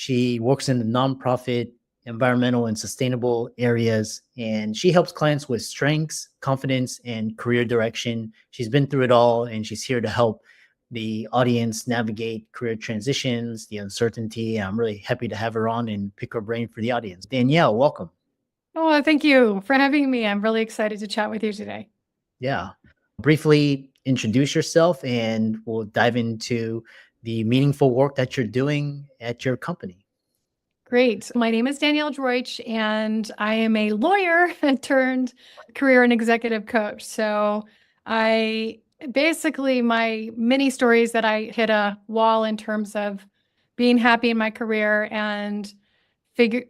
She works in the nonprofit, environmental, and sustainable areas, and she helps clients with strengths, confidence, and career direction. She's been through it all, and she's here to help the audience navigate career transitions, the uncertainty. I'm really happy to have her on and pick her brain for the audience. Danielle, welcome. Oh, thank you for having me. I'm really excited to chat with you today. Yeah. Briefly introduce yourself, and we'll dive into the meaningful work that you're doing at your company. Great. My name is Danielle Droitsch, and I am a lawyer turned career and executive coach. So I basically, my mini stories that I hit a wall in terms of being happy in my career and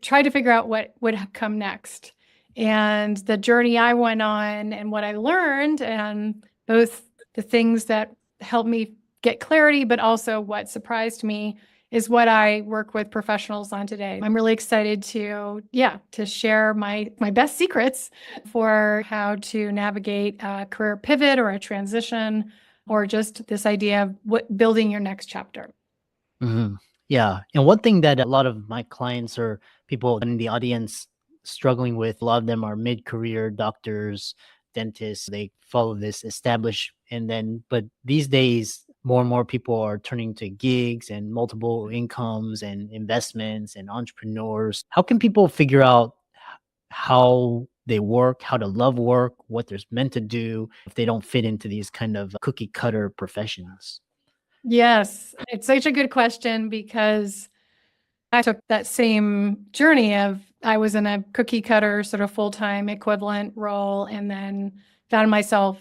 try to figure out what would come next. And the journey I went on and what I learned, and both the things that helped me get clarity, but also what surprised me, is what I work with professionals on today. I'm really excited to share my best secrets for how to navigate a career pivot or a transition, or just this idea of building your next chapter. Mm-hmm. Yeah. And one thing that a lot of my clients or people in the audience struggling with, a lot of them are mid-career doctors, dentists. They follow this established, but these days, more and more people are turning to gigs and multiple incomes and investments and entrepreneurs. How can people figure out how they work, how to love work, what they're meant to do if they don't fit into these kind of cookie cutter professions? Yes, it's such a good question, because I took that same journey of I was in a cookie cutter sort of full-time equivalent role, and then found myself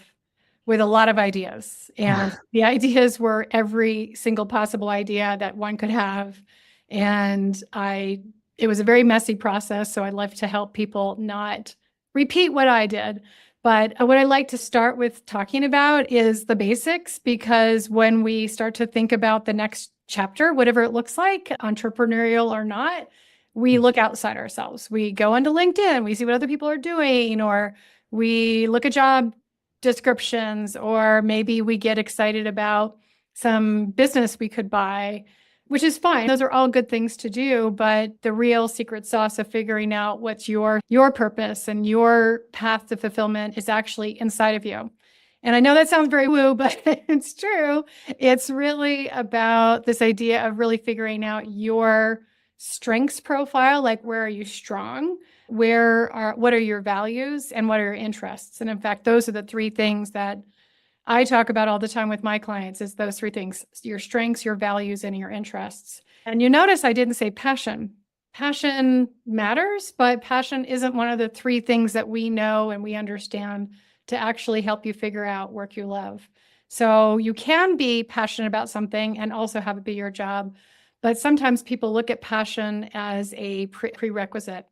with a lot of ideas. And the ideas were every single possible idea that one could have. And it was a very messy process. So I'd love to help people not repeat what I did. But what I like to start with talking about is the basics, because when we start to think about the next chapter, whatever it looks like, entrepreneurial or not, we look outside ourselves. We go onto LinkedIn, we see what other people are doing, or we look at job descriptions, or maybe we get excited about some business we could buy, which is fine. Those are all good things to do, but the real secret sauce of figuring out what's your purpose and your path to fulfillment is actually inside of you. And I know that sounds very woo, but it's true. It's really about this idea of really figuring out your strengths profile, like where are you strong? What are your values, and what are your interests? And in fact, those are the three things that I talk about all the time with my clients, is those three things: your strengths, your values, and your interests. And you notice I didn't say passion. Passion matters, but passion isn't one of the three things that we know and we understand to actually help you figure out work you love. So you can be passionate about something and also have it be your job. But sometimes people look at passion as a prerequisite.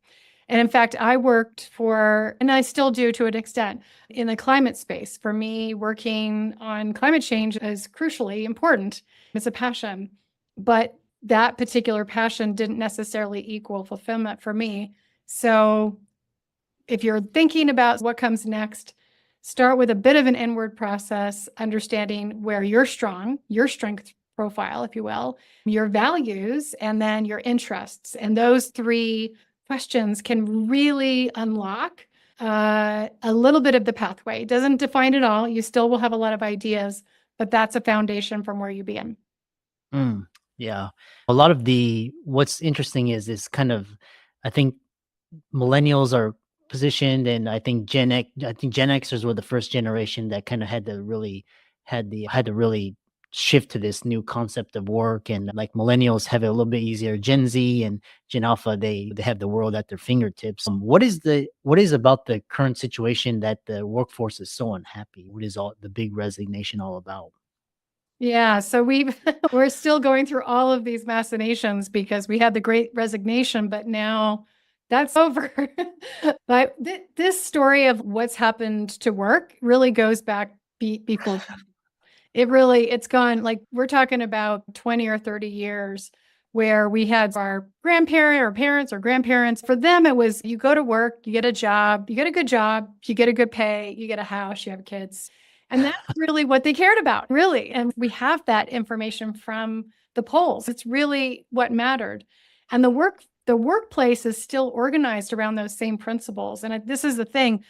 And in fact, I worked for, and I still do to an extent, in the climate space. For me, working on climate change is crucially important. It's a passion. But that particular passion didn't necessarily equal fulfillment for me. So if you're thinking about what comes next, start with a bit of an inward process, understanding where you're strong, your strength profile, if you will, your values, and then your interests. And those three questions can really unlock a little bit of the pathway. It doesn't define it all. You still will have a lot of ideas, but that's a foundation from where you begin. Yeah. A lot of what's interesting is kind of, I think millennials are positioned, and I think Gen Xers were the first generation that kind of had to really shift to this new concept of work. And like millennials have it a little bit easier. Gen Z and Gen Alpha, they have the world at their fingertips. What is about the current situation that the workforce is so unhappy? What is all the big resignation all about? Yeah, so we're still going through all of these machinations, because we had the Great Resignation, but now that's over. But this story of what's happened to work really goes back before. It's gone, like, we're talking about 20 or 30 years where we had our grandparent or parents or grandparents. For them, it was you go to work, you get a job, you get a good job, you get a good pay, you get a house, you have kids. And that's really what they cared about, really. And we have that information from the polls. It's really what mattered. And the workplace is still organized around those same principles. And this is the thing,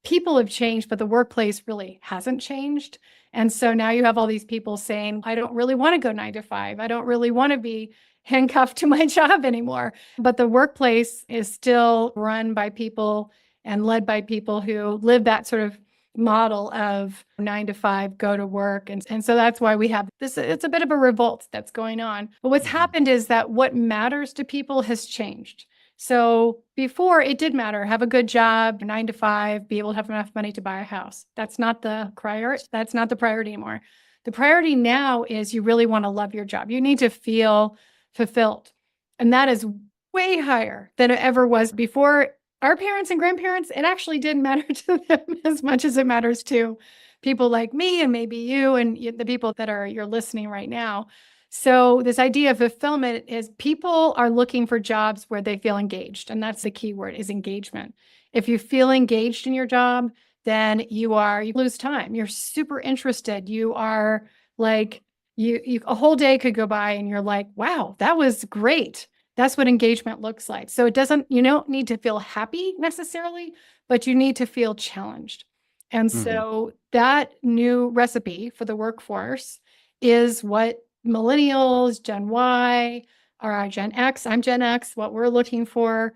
people have changed, but the workplace really hasn't changed. And so now you have all these people saying, I don't really want to go 9 to 5. I don't really want to be handcuffed to my job anymore. But the workplace is still run by people and led by people who live that sort of model of 9 to 5, go to work. And so that's why we have this. It's a bit of a revolt that's going on. But what's happened is that what matters to people has changed. So before it did matter, have a good job, 9 to 5, be able to have enough money to buy a house. That's not the priority. That's not the priority anymore. The priority now is you really want to love your job. You need to feel fulfilled. And that is way higher than it ever was before. Our parents and grandparents, it actually didn't matter to them as much as it matters to people like me and maybe you and the people that you're listening right now. So this idea of fulfillment is people are looking for jobs where they feel engaged. And that's the key word, is engagement. If you feel engaged in your job, then you lose time. You're super interested. You are like, a whole day could go by and you're like, wow, that was great. That's what engagement looks like. So you don't need to feel happy necessarily, but you need to feel challenged. And so that new recipe for the workforce is what millennials, Gen Y, or Gen X, I'm Gen X, what we're looking for.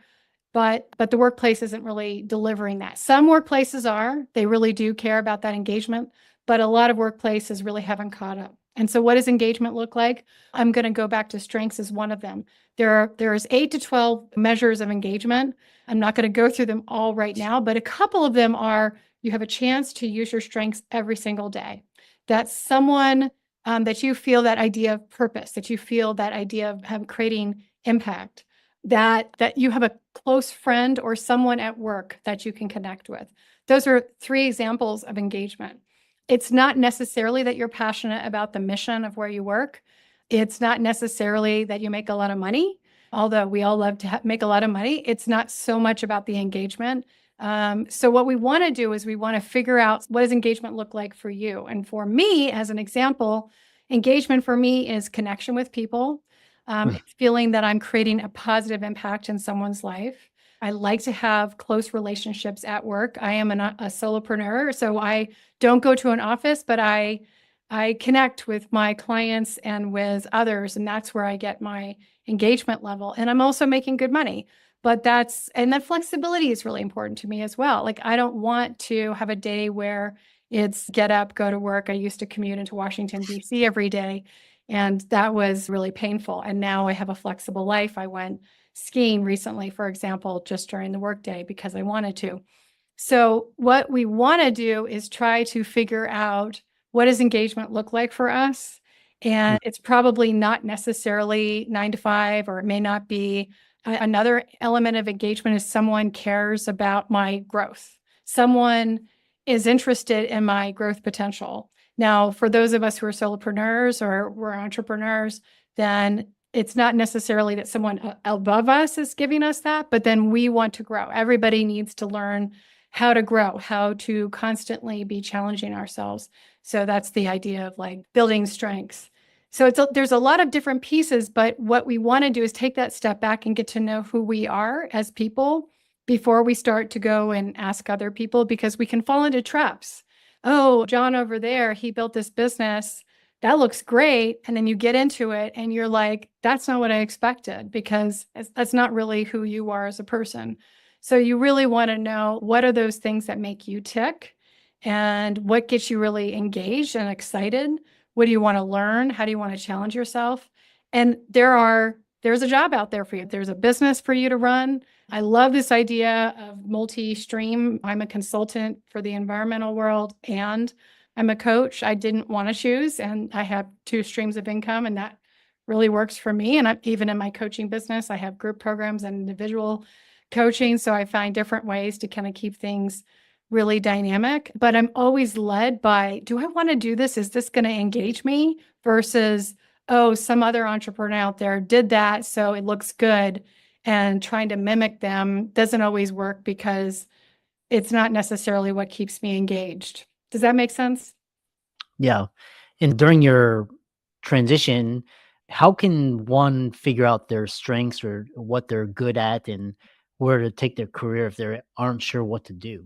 But the workplace isn't really delivering that. Some workplaces are, they really do care about that engagement, but a lot of workplaces really haven't caught up. And so what does engagement look like? I'm going to go back to strengths as one of them. There's 8 to 12 measures of engagement. I'm not going to go through them all right now, but a couple of them are, you have a chance to use your strengths every single day. That's someone that you feel that idea of purpose, that you feel that idea of creating impact, that you have a close friend or someone at work that you can connect with. Those are 3 examples of engagement. It's not necessarily that you're passionate about the mission of where you work. It's not necessarily that you make a lot of money, although we all love to make a lot of money. It's not so much about the engagement. So what we want to do is we want to figure out, what does engagement look like for you? And for me, as an example, engagement for me is connection with people. It's feeling that I'm creating a positive impact in someone's life. I like to have close relationships at work. I am a solopreneur, so I don't go to an office, but I connect with my clients and with others, and that's where I get my engagement level. And I'm also making good money. But that flexibility is really important to me as well. Like, I don't want to have a day where it's get up, go to work. I used to commute into Washington, D.C. every day, and that was really painful. And now I have a flexible life. I went skiing recently, for example, just during the workday because I wanted to. So what we want to do is try to figure out, what does engagement look like for us? And it's probably not necessarily 9 to 5, or it may not be. Another element of engagement is someone cares about my growth. Someone is interested in my growth potential. Now, for those of us who are solopreneurs or we're entrepreneurs, then it's not necessarily that someone above us is giving us that, but then we want to grow. Everybody needs to learn how to grow, how to constantly be challenging ourselves. So that's the idea of like building strengths. So there's a lot of different pieces, but what we want to do is take that step back and get to know who we are as people before we start to go and ask other people, because we can fall into traps. Oh, John over there, he built this business. That looks great. And then you get into it and you're like, that's not what I expected, because that's not really who you are as a person. So you really want to know, what are those things that make you tick, and what gets you really engaged and excited? What do you want to learn? How do you want to challenge yourself? And there's a job out there for you. There's a business for you to run. I love this idea of multi-stream. I'm a consultant for the environmental world and I'm a coach. I didn't want to choose, and I have 2 streams of income, and that really works for me. And even in my coaching business, I have group programs and individual coaching. So I find different ways to kind of keep things really dynamic, but I'm always led by, do I want to do this? Is this going to engage me? Versus, oh, some other entrepreneur out there did that, so it looks good, and trying to mimic them doesn't always work because it's not necessarily what keeps me engaged. Does that make sense? Yeah. And during your transition, how can one figure out their strengths or what they're good at and where to take their career if they aren't sure what to do?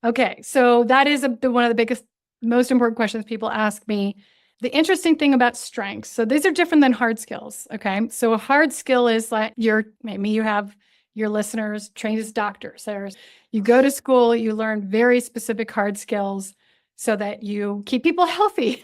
Okay, so that is one of the biggest, most important questions people ask me. The interesting thing about strengths, so these are different than hard skills. Okay, so a hard skill is like maybe you have your listeners trained as doctors. You go to school, you learn very specific hard skills so that you keep people healthy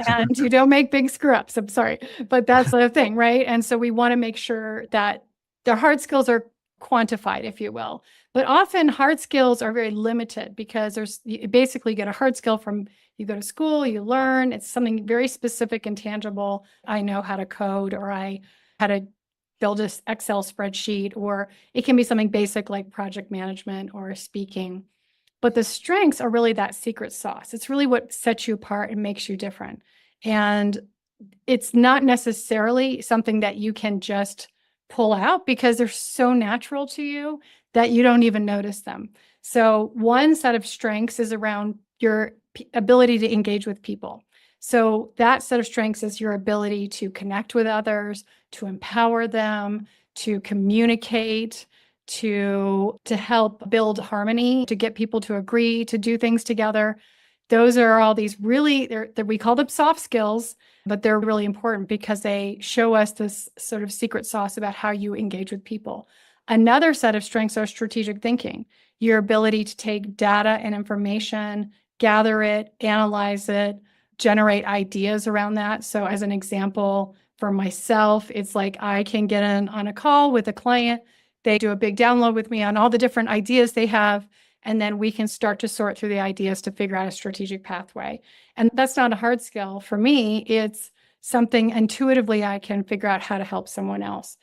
and you don't make big screw ups. I'm sorry, but that's the thing, right? And so we want to make sure that the hard skills are quantified, if you will. But often hard skills are very limited because you basically get a hard skill from you go to school, you learn, it's something very specific and tangible. I know how to code, or I how to build an Excel spreadsheet, or it can be something basic like project management or speaking. But the strengths are really that secret sauce. It's really what sets you apart and makes you different. And it's not necessarily something that you can just pull out because they're so natural to you that you don't even notice them. So one set of strengths is around your ability to engage with people. So that set of strengths is your ability to connect with others, to empower them, to communicate, to help build harmony, to get people to agree, to do things together. Those are all these really, we call them soft skills, but they're really important because they show us this sort of secret sauce about how you engage with people. Another set of strengths are strategic thinking, your ability to take data and information, gather it, analyze it, generate ideas around that. So as an example, for myself, it's like I can get on a call with a client. They do a big download with me on all the different ideas they have. And then we can start to sort through the ideas to figure out a strategic pathway. And that's not a hard skill for me. It's something intuitively I can figure out how to help someone else.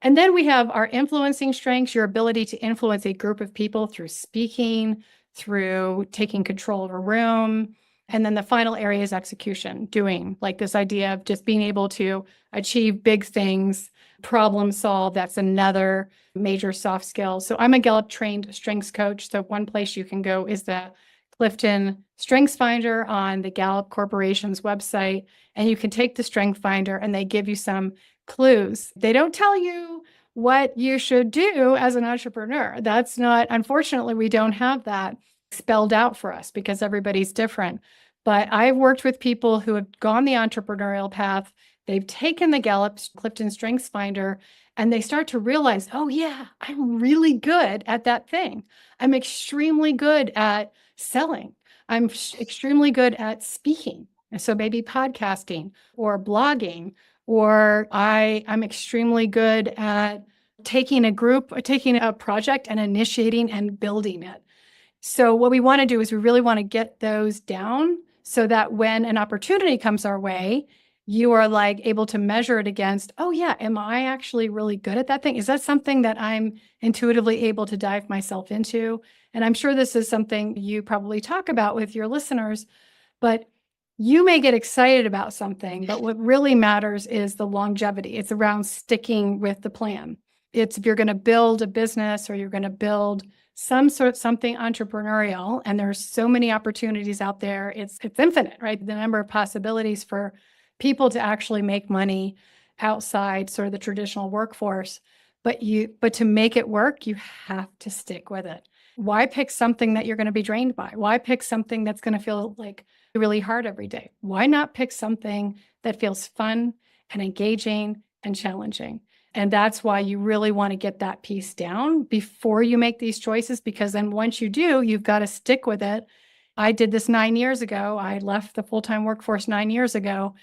And then we have our influencing strengths, your ability to influence a group of people through speaking, through taking control of a room. And then the final area is execution, doing, like this idea of just being able to achieve big things, problem solve. That's another major soft skill. So I'm a Gallup trained strengths coach. So one place you can go is the Clifton Strengths Finder on the Gallup Corporation's website. And you can take the Strength Finder and they give you some clues. They don't tell you what you should do as an entrepreneur. That's not, unfortunately, we don't have that spelled out for us because everybody's different. But I've worked with people who have gone the entrepreneurial path. They've taken the Gallup Clifton Strengths Finder and they start to realize, oh yeah, I'm really good at that thing. I'm extremely good at selling. I'm extremely good at speaking. And so maybe podcasting or blogging, or I'm extremely good at taking a project and initiating and building it. So what we want to do is we really want to get those down so that when an opportunity comes our way, you are like able to measure it against, oh yeah, am I actually really good at that thing? Is that something that I'm intuitively able to dive myself into? And I'm sure this is something you probably talk about with your listeners, but you may get excited about something, but what really matters is the longevity. It's around sticking with the plan. It's if you're going to build a business or you're going to build something entrepreneurial, and there's so many opportunities out there. It's infinite, right? The number of possibilities for people to actually make money outside sort of the traditional workforce. But to make it work, you have to stick with it. Why pick something that you're going to be drained by? Why pick something that's going to feel like really hard every day? Why not pick something that feels fun and engaging and challenging? And that's why you really want to get that piece down before you make these choices, because then once you do, you've got to stick with it. I did this 9 years ago. I left the full-time workforce 9 years ago.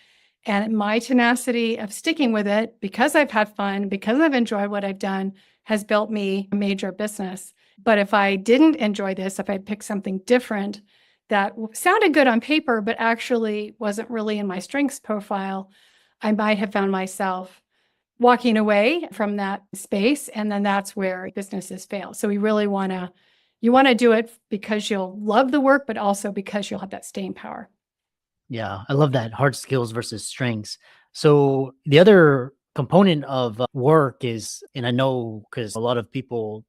And my tenacity of sticking with it, because I've had fun, because I've enjoyed what I've done, has built me a major business. But if I didn't enjoy this, if I picked something different that sounded good on paper, but actually wasn't really in my strengths profile, I might have found myself walking away from that space. And then that's where businesses fail. So you want to do it because you'll love the work, but also because you'll have that staying power. Yeah, I love that, hard skills versus strengths. So the other component of work is, and I know because a lot of people,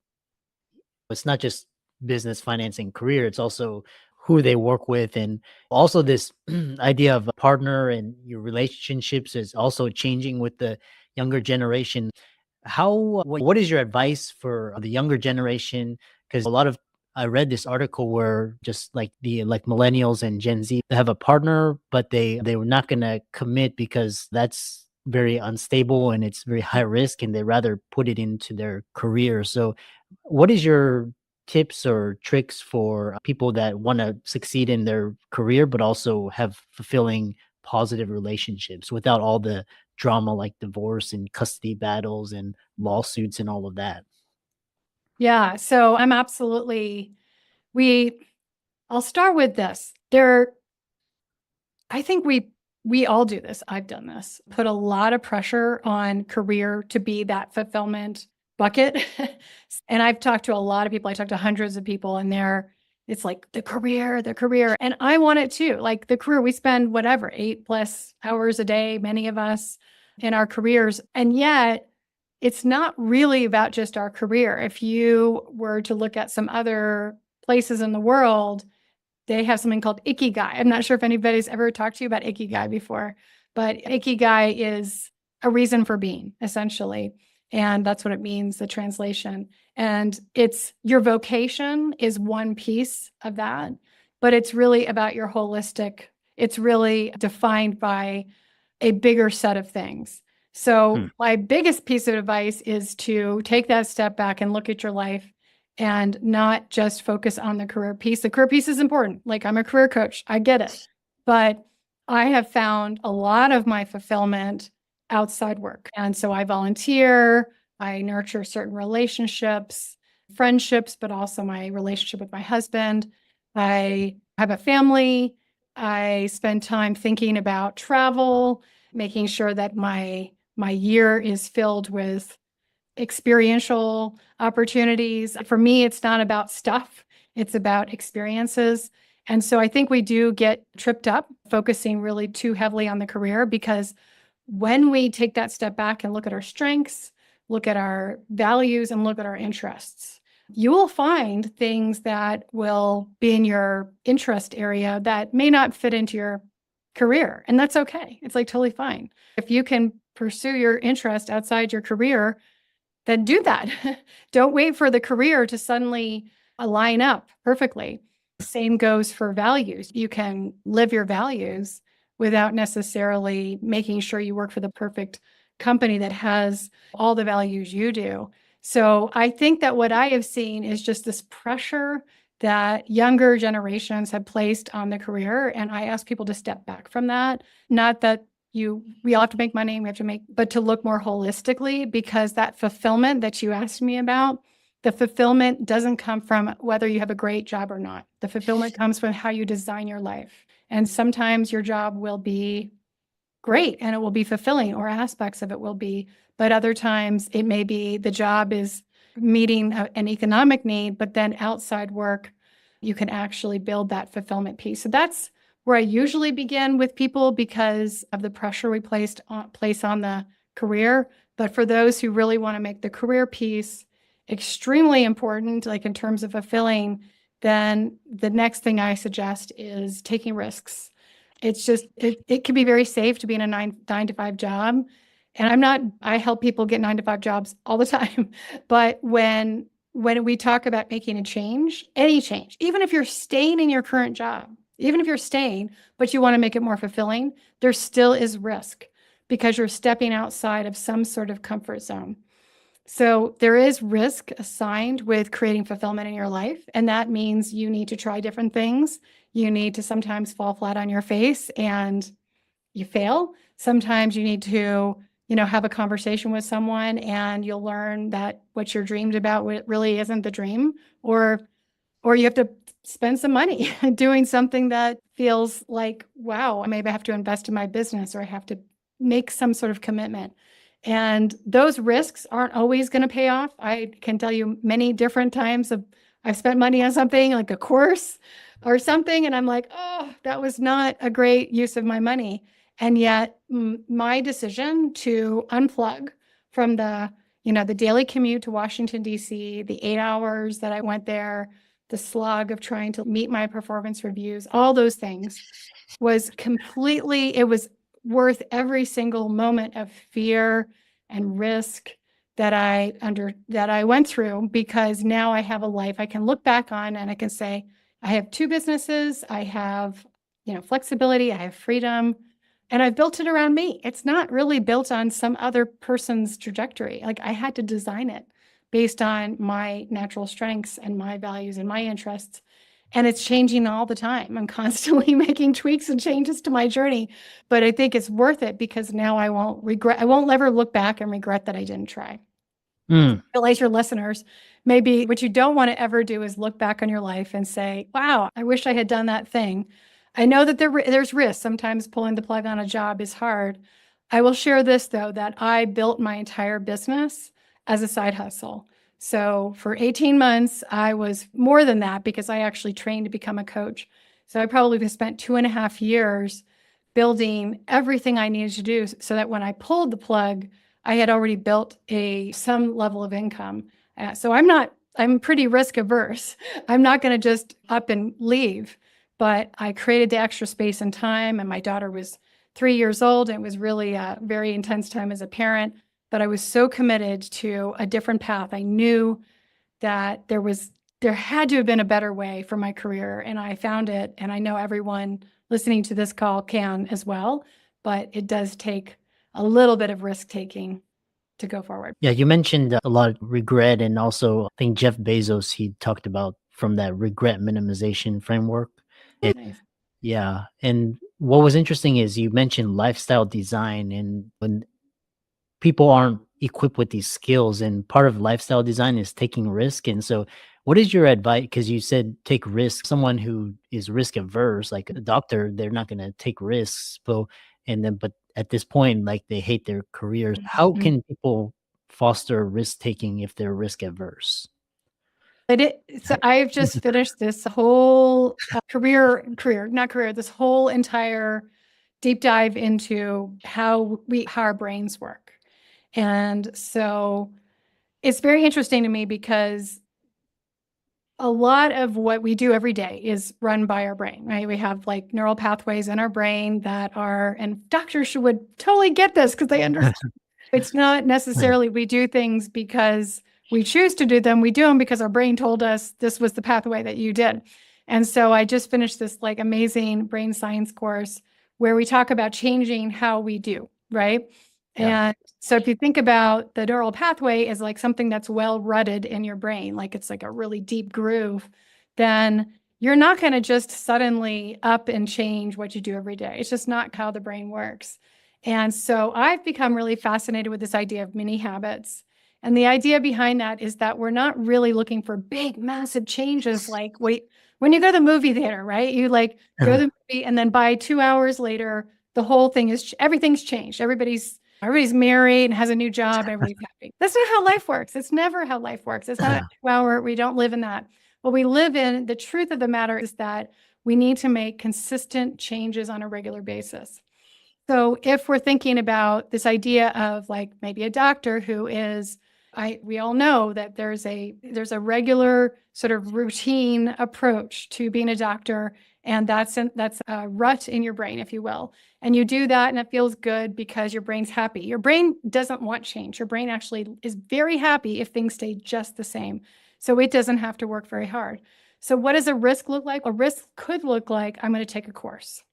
it's not just business, finance, and career, it's also who they work with. And also this idea of a partner and your relationships is also changing with the younger generation. What is your advice for the younger generation? Because a lot of I read this article where just like millennials and Gen Z, they have a partner, but they were not gonna commit because that's very unstable and it's very high risk, and they rather put it into their career. So what is your tips or tricks for people that want to succeed in their career, but also have fulfilling positive relationships without all the drama like divorce and custody battles and lawsuits and all of that? Yeah. So I'm absolutely, we, I'll start with this. I think we all do this. I've done this. Put a lot of pressure on career to be that fulfillment bucket. And I've talked to a lot of people. I talked to hundreds of people, and it's like the career, the career. And I want it too. Like the career, we spend whatever, 8+ hours a day, many of us, in our careers. And yet it's not really about just our career. If you were to look at some other places in the world, they have something called ikigai. I'm not sure if anybody's ever talked to you about ikigai before, but ikigai is a reason for being, essentially. And that's what it means, the translation. And it's your vocation is one piece of that, but it's really about your holistic, it's really defined by a bigger set of things. So my biggest piece of advice is to take that step back and look at your life and not just focus on the career piece. The career piece is important. Like I'm a career coach, I get it. But I have found a lot of my fulfillment outside work. And so I volunteer, I nurture certain relationships, friendships, but also my relationship with my husband. I have a family. I spend time thinking about travel, making sure that my year is filled with experiential opportunities. For me, it's not about stuff, it's about experiences. And so I think we do get tripped up focusing really too heavily on the career, because when we take that step back and look at our strengths, look at our values, and look at our interests, you will find things that will be in your interest area that may not fit into your career. And that's okay. It's like totally fine. If you can pursue your interest outside your career, then do that. Don't wait for the career to suddenly line up perfectly. Same goes for values. You can live your values without necessarily making sure you work for the perfect company that has all the values you do. So I think that what I have seen is just this pressure that younger generations have placed on the career. And I ask people to step back from that. Not that we all have to make money, but to look more holistically, because that fulfillment that you asked me about, the fulfillment doesn't come from whether you have a great job or not. The fulfillment comes from how you design your life. And sometimes your job will be great and it will be fulfilling, or aspects of it will be, but other times it may be the job is meeting an economic need, but then outside work, you can actually build that fulfillment piece. So that's where I usually begin with people, because of the pressure we place on the career. But for those who really want to make the career piece extremely important, like in terms of fulfilling, then the next thing I suggest is taking risks. It's just, it can be very safe to be in a nine to five job. And I help people get 9 to 5 jobs all the time. But when we talk about making a change, any change, even if you're staying in your current job, even if you're staying, but you want to make it more fulfilling, there still is risk, because you're stepping outside of some sort of comfort zone. So there is risk assigned with creating fulfillment in your life. And that means you need to try different things. You need to sometimes fall flat on your face and you fail. Sometimes you need to, have a conversation with someone and you'll learn that what you're dreamed about really isn't the dream, or you have to spend some money doing something that feels like, wow, maybe I have to invest in my business, or I have to make some sort of commitment. And those risks aren't always going to pay off. I can tell you many different times I've spent money on something like a course or something, and I'm like, oh, that was not a great use of my money. And yet my decision to unplug from the daily commute to Washington, D.C., the 8 hours that I went there, the slog of trying to meet my performance reviews, all those things was completely, it was worth every single moment of fear and risk that I went through, because now I have a life I can look back on and I can say, I have two businesses, I have, flexibility, I have freedom, and I've built it around me. It's not really built on some other person's trajectory. Like, I had to design it based on my natural strengths and my values and my interests. And it's changing all the time. I'm constantly making tweaks and changes to my journey, but I think it's worth it because now I won't ever look back and regret that I didn't try. Mm. Realize your listeners, maybe what you don't want to ever do is look back on your life and say, wow, I wish I had done that thing. I know that there's risk. Sometimes pulling the plug on a job is hard. I will share this, though, that I built my entire business as a side hustle. So for 18 months, I was more than that because I actually trained to become a coach. So I probably spent 2.5 years building everything I needed to do so that when I pulled the plug, I had already built some level of income. So I'm pretty risk averse. I'm not going to just up and leave, but I created the extra space and time. And my daughter was 3 years old. And it was really a very intense time as a parent, but I was so committed to a different path. I knew that there had to have been a better way for my career, and I found it. And I know everyone listening to this call can as well, but it does take a little bit of risk taking to go forward. Yeah, you mentioned a lot of regret, and also I think Jeff Bezos, he talked about from that regret minimization framework. And Nice. yeah, and what was interesting is you mentioned lifestyle design, and when people aren't equipped with these skills, and part of lifestyle design is taking risk. And so what is your advice? Because you said take risk. Someone who is risk averse, like a doctor, they're not going to take risks. So, but at this point, like they hate their careers. How Mhm. can people foster risk taking if they're risk averse? So I've just finished this whole this whole entire deep dive into how our brains work. And so it's very interesting to me because a lot of what we do every day is run by our brain, right? We have like neural pathways in our brain and doctors would totally get this because they understand. It's not necessarily we do things because we choose to do them. We do them because our brain told us this was the pathway that you did. And so I just finished this like amazing brain science course where we talk about changing how we do, right? Yeah. And so if you think about the neural pathway as like something that's well rutted in your brain, like it's like a really deep groove, then you're not going to just suddenly up and change what you do every day. It's just not how the brain works. And so I've become really fascinated with this idea of mini habits. And the idea behind that is that we're not really looking for big, massive changes. Like when you go to the movie theater, right? You like go to the movie and then by 2 hours later, the whole thing everything's changed. Everybody's married and has a new job. Everybody's happy. That's not how life works. It's never how life works. It's not 2 hour. We don't live in that. What we live in, the truth of the matter is that we need to make consistent changes on a regular basis. So if we're thinking about this idea of like maybe a doctor who is, we all know that there's a regular sort of routine approach to being a doctor, and that's a rut in your brain, if you will. And you do that and it feels good because your brain's happy. Your brain doesn't want change. Your brain actually is very happy if things stay just the same. So it doesn't have to work very hard. So what does a risk look like? A risk could look like I'm going to take a course,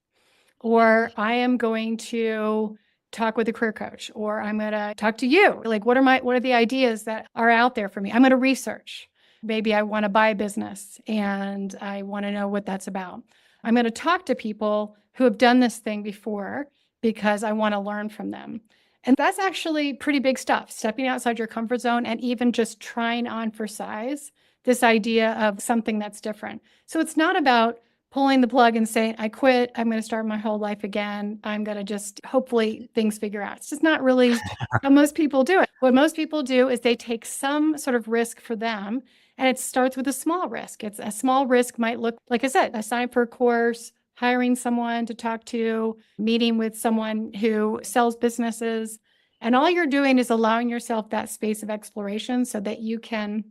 or I am going to talk with a career coach, or I'm going to talk to you. Like, what are the ideas that are out there for me? I'm going to research. Maybe I want to buy a business and I want to know what that's about. I'm going to talk to people who have done this thing before because I want to learn from them. And that's actually pretty big stuff, stepping outside your comfort zone and even just trying on for size this idea of something that's different. So it's not about pulling the plug and saying, I quit, I'm going to start my whole life again. I'm going to just hopefully things figure out. It's just not really how most people do it. What most people do is they take some sort of risk for them, and it starts with a small risk. It's a small risk might look, like I said, a sign for a course, hiring someone to talk to, meeting with someone who sells businesses. And all you're doing is allowing yourself that space of exploration so that you can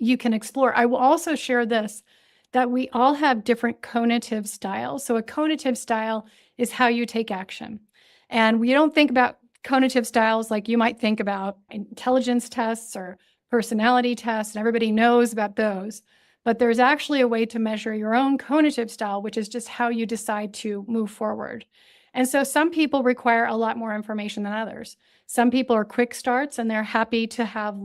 you can explore. I will also share this, that we all have different conative styles. So a conative style is how you take action. And we don't think about conative styles like you might think about intelligence tests or personality tests, and everybody knows about those. But there's actually a way to measure your own conative style, which is just how you decide to move forward. And so some people require a lot more information than others. Some people are quick starts and they're happy to have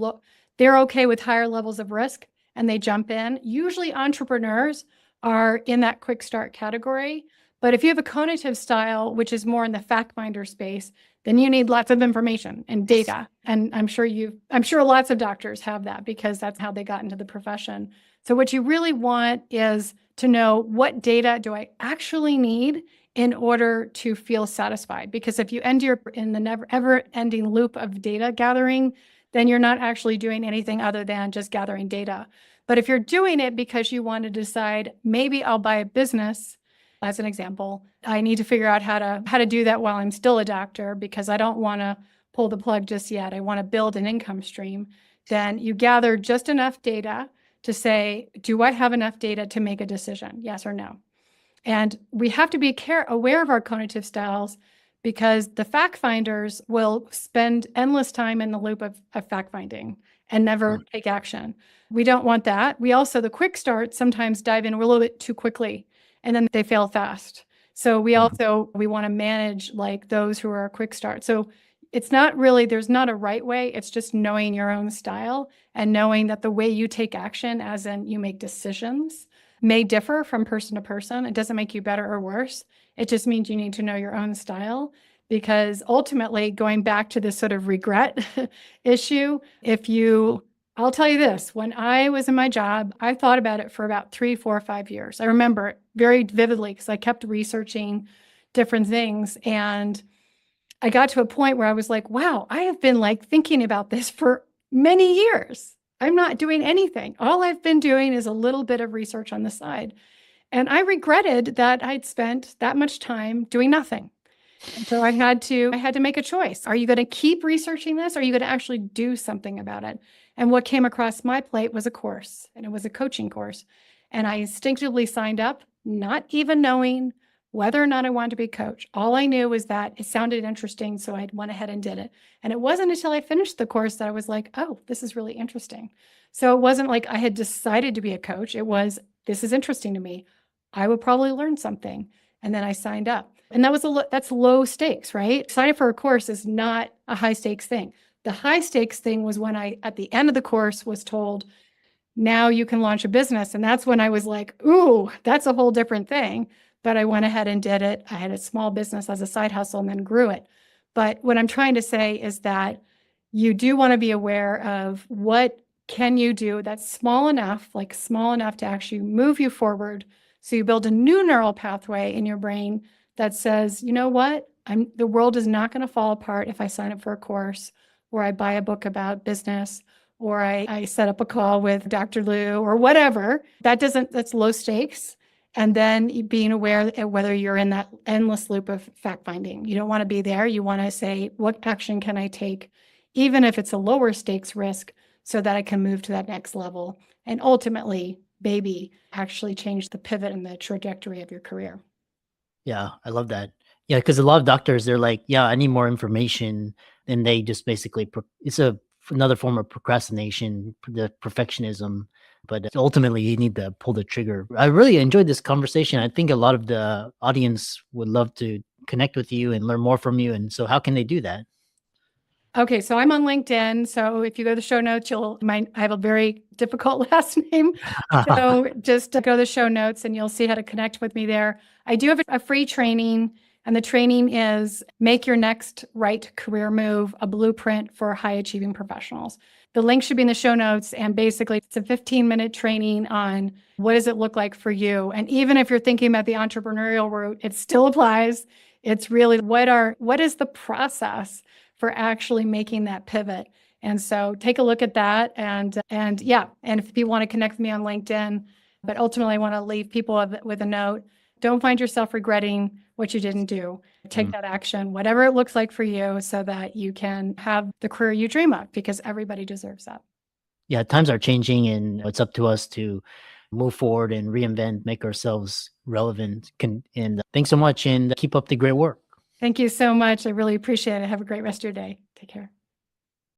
they're okay with higher levels of risk and they jump in. Usually entrepreneurs are in that quick start category. But if you have a conative style, which is more in the fact finder space, then you need lots of information and data. And I'm sure lots of doctors have that because that's how they got into the profession. So what you really want is to know, what data do I actually need in order to feel satisfied? Because if you in the never-ending loop of data gathering, then you're not actually doing anything other than just gathering data. But if you're doing it because you want to decide, maybe I'll buy a business, as an example, I need to figure out how to do that while I'm still a doctor because I don't want to pull the plug just yet. I want to build an income stream. Then you gather just enough data to say, do I have enough data to make a decision? Yes or no? And we have to be aware of our conative styles because the fact finders will spend endless time in the loop of fact finding and never take action. We don't want that. The quick start sometimes dive in a little bit too quickly and then they fail fast. So we want to manage like those who are a quick start. So it's not really, there's not a right way. It's just knowing your own style and knowing that the way you take action, as in you make decisions, may differ from person to person. It doesn't make you better or worse. It just means you need to know your own style, because ultimately, going back to this sort of regret issue, I'll tell you this, when I was in my job, I thought about it for about 3, 4, 5 years. I remember it very vividly because I kept researching different things. And I got to a point where I was like, wow, I have been like thinking about this for many years. I'm not doing anything. All I've been doing is a little bit of research on the side. And I regretted that I'd spent that much time doing nothing. And so I had to make a choice. Are you going to keep researching this? Or are you going to actually do something about it? And what came across my plate was a course, and it was a coaching course. And I instinctively signed up, not even knowing whether or not I wanted to be a coach. All I knew was that it sounded interesting, so I went ahead and did it. And it wasn't until I finished the course that I was like, oh, this is really interesting. So it wasn't like I had decided to be a coach. It was, this is interesting to me. I would probably learn something. And then I signed up. And that's low stakes, right? Signing up for a course is not a high stakes thing. The high stakes thing was when I, at the end of the course, was told, now you can launch a business. And that's when I was like, ooh, that's a whole different thing. But I went ahead and did it. I had a small business as a side hustle and then grew it. But what I'm trying to say is that you do want to be aware of what can you do that's small enough to actually move you forward. So you build a new neural pathway in your brain that says, you know what? The world is not going to fall apart if I sign up for a course or I buy a book about business or I set up a call with Dr. Lou or whatever. That's low stakes. And then being aware of whether you're in that endless loop of fact finding. You don't want to be there. You want to say, what action can I take, even if it's a lower stakes risk, so that I can move to that next level and ultimately, actually change the pivot and the trajectory of your career. Yeah, I love that. Yeah, because a lot of doctors, they're like, yeah, I need more information. And they just basically, it's another form of procrastination, the perfectionism. But ultimately, you need to pull the trigger. I really enjoyed this conversation. I think a lot of the audience would love to connect with you and learn more from you. And so how can they do that? Okay, so I'm on LinkedIn. So if you go to the show notes, I have a very difficult last name. So just go to the show notes and you'll see how to connect with me there. I do have a free training, and the training is Make Your Next Right Career Move, a blueprint for high achieving professionals. The link should be in the show notes. And basically, it's a 15-minute training on what does it look like for you. And even if you're thinking about the entrepreneurial route, it still applies. It's really what is the process for actually making that pivot. And so take a look at that. And if you want to connect with me on LinkedIn, but ultimately I want to leave people with a note. Don't find yourself regretting what you didn't do. Take that action, whatever it looks like for you, so that you can have the career you dream of, because everybody deserves that. Yeah, times are changing and it's up to us to move forward and reinvent, make ourselves relevant. And thanks so much and keep up the great work. Thank you so much. I really appreciate it. Have a great rest of your day. Take care.